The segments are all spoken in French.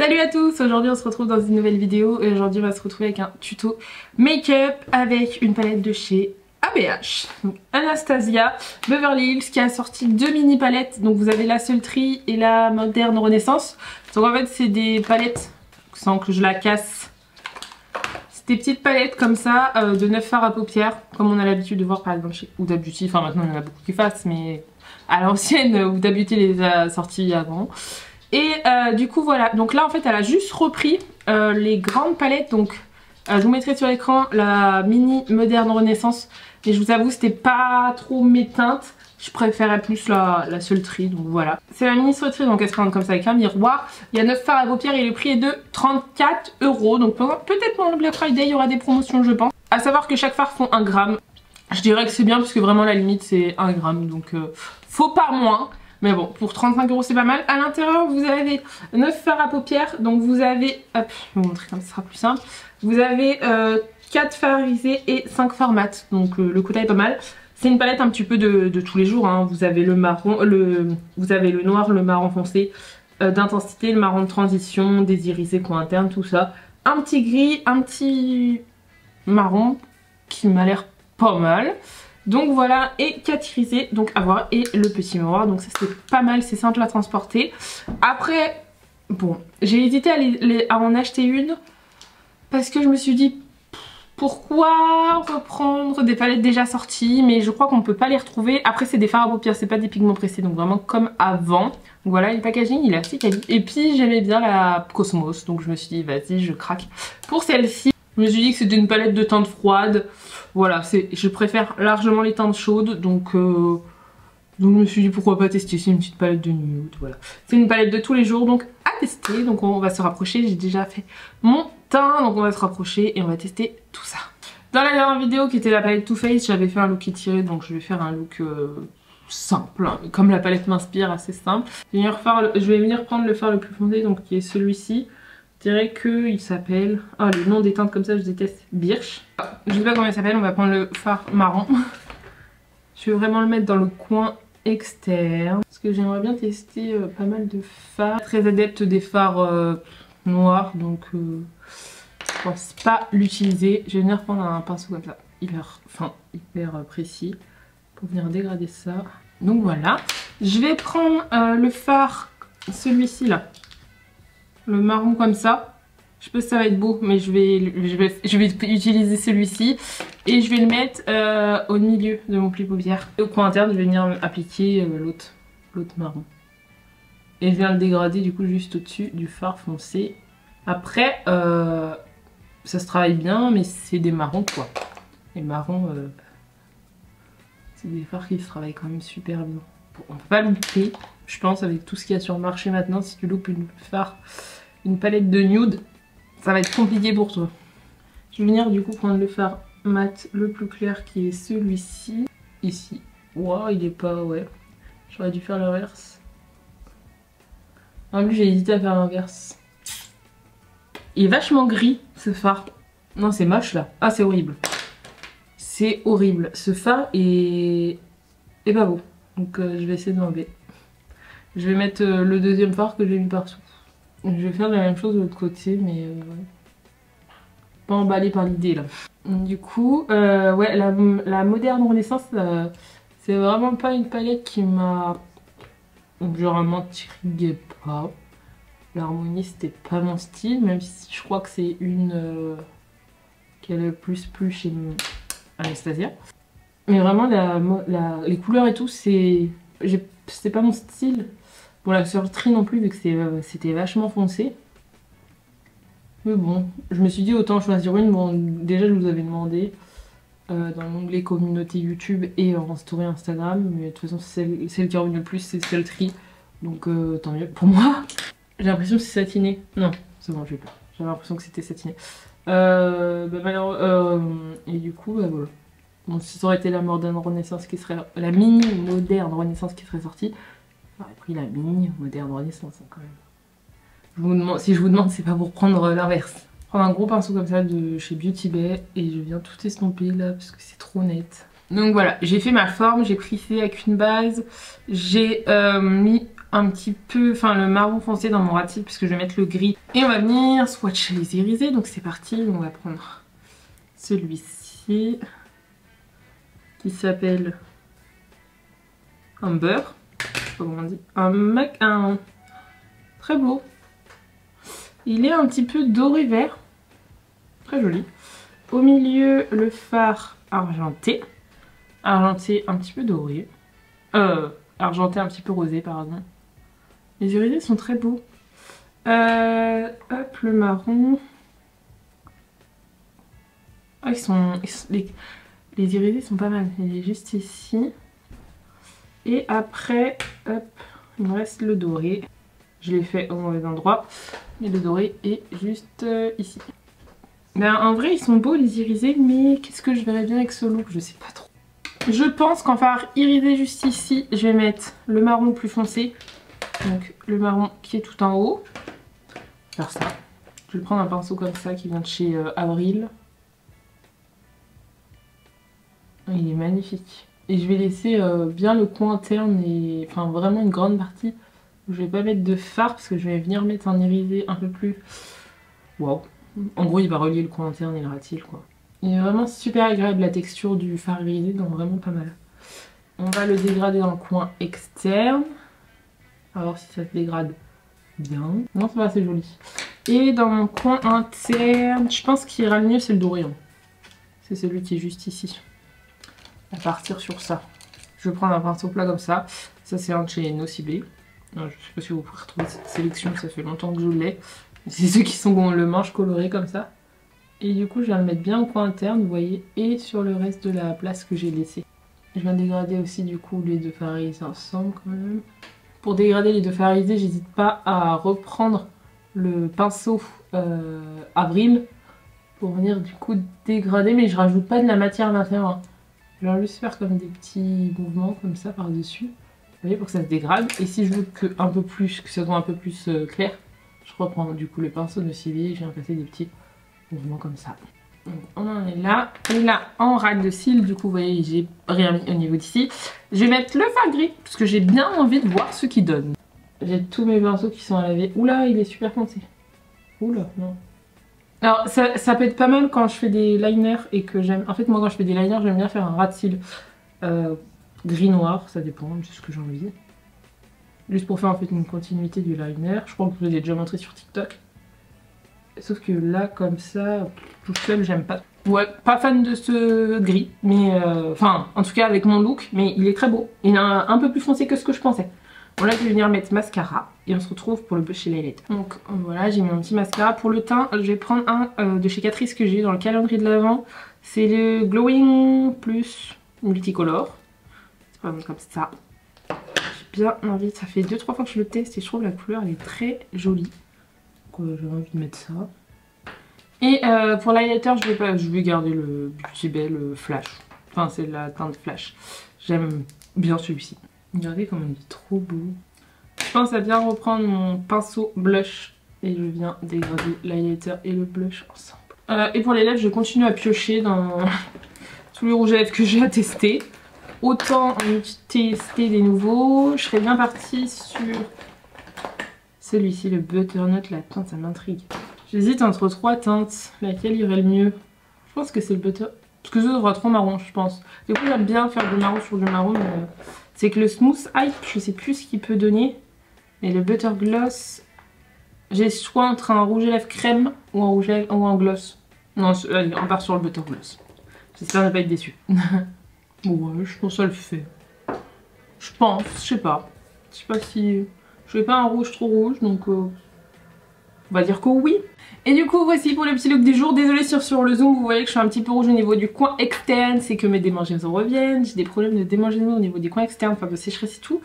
Salut à tous, aujourd'hui on se retrouve dans une nouvelle vidéo et aujourd'hui on va se retrouver avec un tuto make-up avec une palette de chez ABH. Donc Anastasia Beverly Hills qui a sorti deux mini palettes, donc vous avez la Sultry et la Moderne Renaissance. Donc en fait c'est des palettes, sans que je la casse, c'est des petites palettes comme ça de 9 fards à paupières, comme on a l'habitude de voir par exemple chez Huda Beauty, enfin maintenant il y en a beaucoup qui fassent, mais à l'ancienne Huda Beauty les a sortis avant. Et du coup voilà, donc là en fait elle a juste repris les grandes palettes, donc je vous mettrai sur l'écran la mini Moderne Renaissance, mais je vous avoue c'était pas trop mes teintes, je préférais plus la Sultry, donc voilà. C'est la mini Sultry, donc elle se présente comme ça avec un miroir, il y a 9 fards à paupières et le prix est de 34 €, donc peut-être pendant le Black Friday il y aura des promotions je pense. A savoir que chaque fard font 1 gramme, je dirais que c'est bien parce que vraiment la limite c'est 1 gramme, donc faut pas moins. Mais bon, pour 35 € c'est pas mal. À l'intérieur, vous avez 9 fards à paupières. Donc vous avez, hop, je vais vous montrer comme ça sera plus simple. Vous avez 4 fards irisés et 5 fards mat. Donc le quota est pas mal. C'est une palette un petit peu de tous les jours. Hein. Vous avez le marron, vous avez le noir, le marron foncé d'intensité, le marron de transition, des irisés coin interne, tout ça. Un petit gris, un petit marron qui m'a l'air pas mal. Donc voilà, et 4 irisés, donc à voir, et le petit miroir, donc ça c'était pas mal, c'est simple à transporter. Après, bon, j'ai hésité à en acheter une, parce que je me suis dit, pourquoi reprendre des palettes déjà sorties, mais je crois qu'on peut pas les retrouver. Après c'est des fards à paupières, c'est pas des pigments pressés, donc vraiment comme avant. Donc voilà, le packaging il est assez quali. Et puis j'aimais bien la Cosmos, donc je me suis dit, vas-y, je craque pour celle-ci. Je me suis dit que c'était une palette de teintes froides. Voilà, je préfère largement les teintes chaudes, donc je me suis dit pourquoi pas tester. C'est une petite palette de nude, voilà. C'est une palette de tous les jours, donc à tester. Donc on va se rapprocher, j'ai déjà fait mon teint, donc on va se rapprocher et on va tester tout ça. Dans la dernière vidéo qui était la palette Too Faced, j'avais fait un look étiré, donc je vais faire un look simple, hein, comme la palette m'inspire, assez simple. Je vais venir prendre le fard le plus foncé, donc qui est celui-ci. Je dirais qu'il s'appelle, oh les noms des teintes comme ça je déteste, Birch. Je sais pas comment il s'appelle, on va prendre le fard marron. Je vais vraiment le mettre dans le coin externe. Parce que j'aimerais bien tester pas mal de fards. Très adepte des fards noirs, donc je pense pas l'utiliser. Je vais venir prendre un pinceau comme ça, hyper fin, hyper précis, pour venir dégrader ça. Donc voilà. Je vais prendre le fard, celui-ci là. Le marron comme ça, je pense que ça va être beau, mais je vais utiliser celui-ci et je vais le mettre au milieu de mon pli paupière. Et au coin interne je vais venir appliquer l'autre marron et je viens le dégrader du coup juste au-dessus du fard foncé. Après ça se travaille bien, mais c'est des marrons quoi. Les marrons c'est des fards qui se travaillent quand même super bien. Bon, on peut pas louper, je pense, avec tout ce qu'il y a sur le marché maintenant. Si tu loupes une palette de nude, ça va être compliqué pour toi. Je vais venir du coup prendre le fard mat le plus clair qui est celui-ci. Ici. Waouh, il est pas... ouais. J'aurais dû faire l'inverse. En plus j'ai hésité à faire l'inverse. Il est vachement gris ce fard. Non c'est moche là. Ah c'est horrible. C'est horrible. Ce fard est pas beau. Donc je vais essayer d'enlever. Je vais mettre le deuxième fard que j'ai mis partout. Je vais faire la même chose de l'autre côté, mais pas emballée par l'idée là. Du coup, ouais, la Moderne Renaissance, c'est vraiment pas une palette qui m'a... genre m'intriguait pas. L'harmonie c'était pas mon style, même si je crois que c'est une qui a le plus plu chez Anastasia. Mais vraiment les couleurs et tout, c'était pas mon style. Bon la Sultry non plus vu que c'était vachement foncé. Mais bon, je me suis dit autant choisir une. Bon déjà je vous avais demandé dans l'onglet communauté YouTube et en story Instagram. Mais de toute façon celle qui est revenue le plus c'est Sultry. Donc tant mieux pour moi. J'ai l'impression que c'est satiné. Non, c'est bon, j'ai peur. J'avais l'impression que c'était satiné. Et du coup, bah voilà. Bon, si ça aurait été la Moderne Renaissance qui serait... la mini Moderne Renaissance qui serait sortie, j'aurais pris la mini Moderne Renaissance hein, quand même. Si je vous demande, c'est pas pour prendre l'inverse. Prendre un gros pinceau comme ça de chez Beauty Bay et je viens tout estomper là parce que c'est trop net. Donc voilà, j'ai fait ma forme, j'ai plissé avec une base, j'ai mis un petit peu, enfin le marron foncé dans mon ras de cils puisque je vais mettre le gris. Et on va venir swatcher les irisés, donc c'est parti. On va prendre celui-ci qui s'appelle un beurre, je sais pas comment on dit, un très beau. Il est un petit peu doré vert, très joli. Au milieu le fard argenté, argenté un petit peu doré, argenté un petit peu rosé pardon. Les irisés sont très beaux. Hop, le marron. Ah, les irisés sont pas mal. Il est juste ici. Et après, hop, il me reste le doré. Je l'ai fait au mauvais endroit. Mais le doré est juste ici. Ben, en vrai, ils sont beaux les irisés, mais qu'est-ce que je verrais bien avec ce look? Je sais pas trop. Je pense qu'en fard irisé juste ici, je vais mettre le marron plus foncé. Donc le marron qui est tout en haut. Faire ça. Je vais prendre un pinceau comme ça qui vient de chez Avril. Il est magnifique. Et je vais laisser bien le coin interne et enfin vraiment une grande partie. Je vais pas mettre de fard parce que je vais venir mettre un irisé un peu plus... Waouh. En gros il va relier le coin interne et le ras de cils quoi. Il est vraiment super agréable la texture du fard irisé, donc vraiment pas mal. On va le dégrader dans le coin externe. On va voir si ça se dégrade bien. Non, ça va, c'est joli. Et dans mon coin interne, je pense qu'il ira le mieux, c'est le doré. C'est celui qui est juste ici. On va partir sur ça. Je vais prendre un pinceau plat comme ça. Ça, c'est un de chez Nocibé. Je sais pas si vous pouvez retrouver cette sélection, ça fait longtemps que je l'ai. C'est ceux qui sont le manche coloré comme ça. Et du coup, je vais le mettre bien au coin interne, vous voyez, et sur le reste de la place que j'ai laissée. Je viens dégrader aussi du coup les deux fards irisés ensemble quand même. Pour dégrader les deux fards irisés, j'hésite pas à reprendre le pinceau Avril pour venir du coup dégrader, mais je rajoute pas de la matière à l'intérieur. Je vais juste faire comme des petits mouvements comme ça par dessus, vous voyez, pour que ça se dégrade. Et si je veux que ça soit un peu plus clair, je reprends du coup le pinceau de civier et je viens passer des petits mouvements comme ça. Donc on en est là. Et là, en ras de cils, du coup, vous voyez, j'ai rien mis au niveau d'ici. Je vais mettre le fard gris, parce que j'ai bien envie de voir ce qu'il donne. J'ai tous mes pinceaux qui sont à laver. Oula, il est super foncé. Oula, non. Alors, ça peut être pas mal quand je fais des liners et que j'aime... En fait, moi, quand je fais des liners, j'aime bien faire un ras de cils gris-noir, ça dépend, c'est ce que j'ai envie. Juste pour faire en fait une continuité du liner. Je crois que je vous l'ai déjà montré sur TikTok. Sauf que là, comme ça, tout seul, j'aime pas. Ouais, pas fan de ce gris, mais enfin, en tout cas avec mon look, mais il est très beau. Il est un peu plus foncé que ce que je pensais. Bon, là, je vais venir mettre mascara et on se retrouve pour le blush highlight. Donc voilà, j'ai mis mon petit mascara. Pour le teint, je vais prendre un de chez Catrice que j'ai eu dans le calendrier de l'Avent. C'est le Glowing Plus Multicolore. C'est pas comme ça. J'ai bien envie, ça fait 2-3 fois que je le teste et je trouve la couleur, elle est très jolie. J'ai envie de mettre ça. Et pour l'highlighter, je vais garder le Beauty Bell Flash. Enfin, c'est la teinte Flash. J'aime bien celui-ci. Regardez comme il est trop beau. Je pense à bien reprendre mon pinceau blush. Et je viens dégrader l'highlighter et le blush ensemble. Et pour les lèvres, je continue à piocher dans tous les rouges à lèvres que j'ai à tester. Autant en tester des nouveaux. Je serais bien partie sur... celui-ci, le Butternut, la teinte, ça m'intrigue. J'hésite entre 3 teintes, laquelle irait le mieux. Je pense que c'est le Butter... Parce que ça devrait trop marron, je pense. Du coup, j'aime bien faire du marron sur du marron, mais... c'est que le Smooth Hype, je sais plus ce qu'il peut donner. Mais le Butter Gloss... j'ai soit entre un rouge à lèvres crème ou un rouge à lèvres... ou un gloss. Non, allez, on part sur le Butter Gloss. J'espère ne pas être déçue. Ouais, je pense que ça le fait. Je pense, je sais pas. Je sais pas si... je fais pas un rouge trop rouge, donc on va dire que oui. Et du coup, voici pour le petit look du jour. Désolée sur le zoom, vous voyez que je suis un petit peu rouge au niveau du coin externe. C'est que mes démangeaisons reviennent. J'ai des problèmes de démangeaisons au niveau des coins externes, enfin de sécheresse et tout.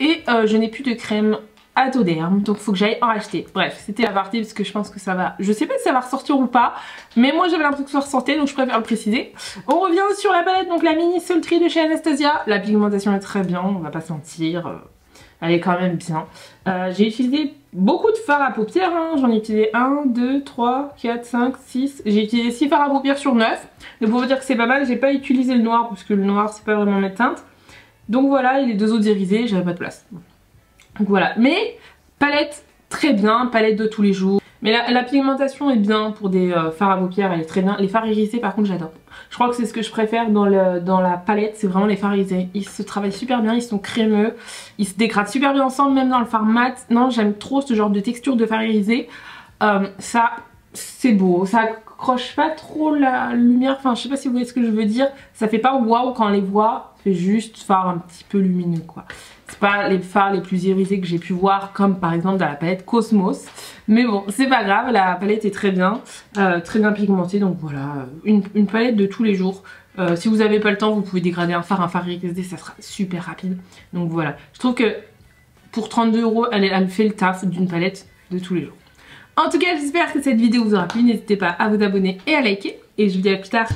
Et je n'ai plus de crème Atoderm, donc faut que j'aille en racheter. Bref, c'était la partie parce que je pense que ça va... je sais pas si ça va ressortir ou pas, mais moi j'avais l'impression que ça ressortait, donc je préfère le préciser. On revient sur la palette, donc la mini Sultry de chez Anastasia. La pigmentation est très bien, on va pas se mentir. Elle est quand même bien. J'ai utilisé beaucoup de fards à paupières, hein. J'en ai utilisé 1, 2, 3, 4, 5, 6. J'ai utilisé 6 fards à paupières sur 9. Donc pour vous dire que c'est pas mal, j'ai pas utilisé le noir parce que le noir c'est pas vraiment ma teinte. Donc voilà, et les deux autres irisés, j'avais pas de place. Donc voilà, mais palette très bien, palette de tous les jours. Mais la pigmentation est bien pour des fards à paupières, elle est très bien. Les fards irisés par contre j'adore. Je crois que c'est ce que je préfère dans la palette, c'est vraiment les fards irisés. Ils se travaillent super bien, ils sont crémeux, ils se dégradent super bien ensemble, même dans le fard mat. Non, j'aime trop ce genre de texture de fard irisé. Ça, c'est beau, ça accroche pas trop la lumière, enfin je sais pas si vous voyez ce que je veux dire. Ça fait pas waouh quand on les voit, c'est juste fard un petit peu lumineux quoi. C'est pas les fards les plus irisés que j'ai pu voir, comme par exemple dans la palette Cosmos. Mais bon, c'est pas grave, la palette est très bien pigmentée. Donc voilà, une palette de tous les jours. Si vous avez pas le temps, vous pouvez dégrader un fard irisé, ça sera super rapide. Donc voilà, je trouve que pour 32 €, elle fait le taf d'une palette de tous les jours. En tout cas, j'espère que cette vidéo vous aura plu. N'hésitez pas à vous abonner et à liker. Et je vous dis à plus tard.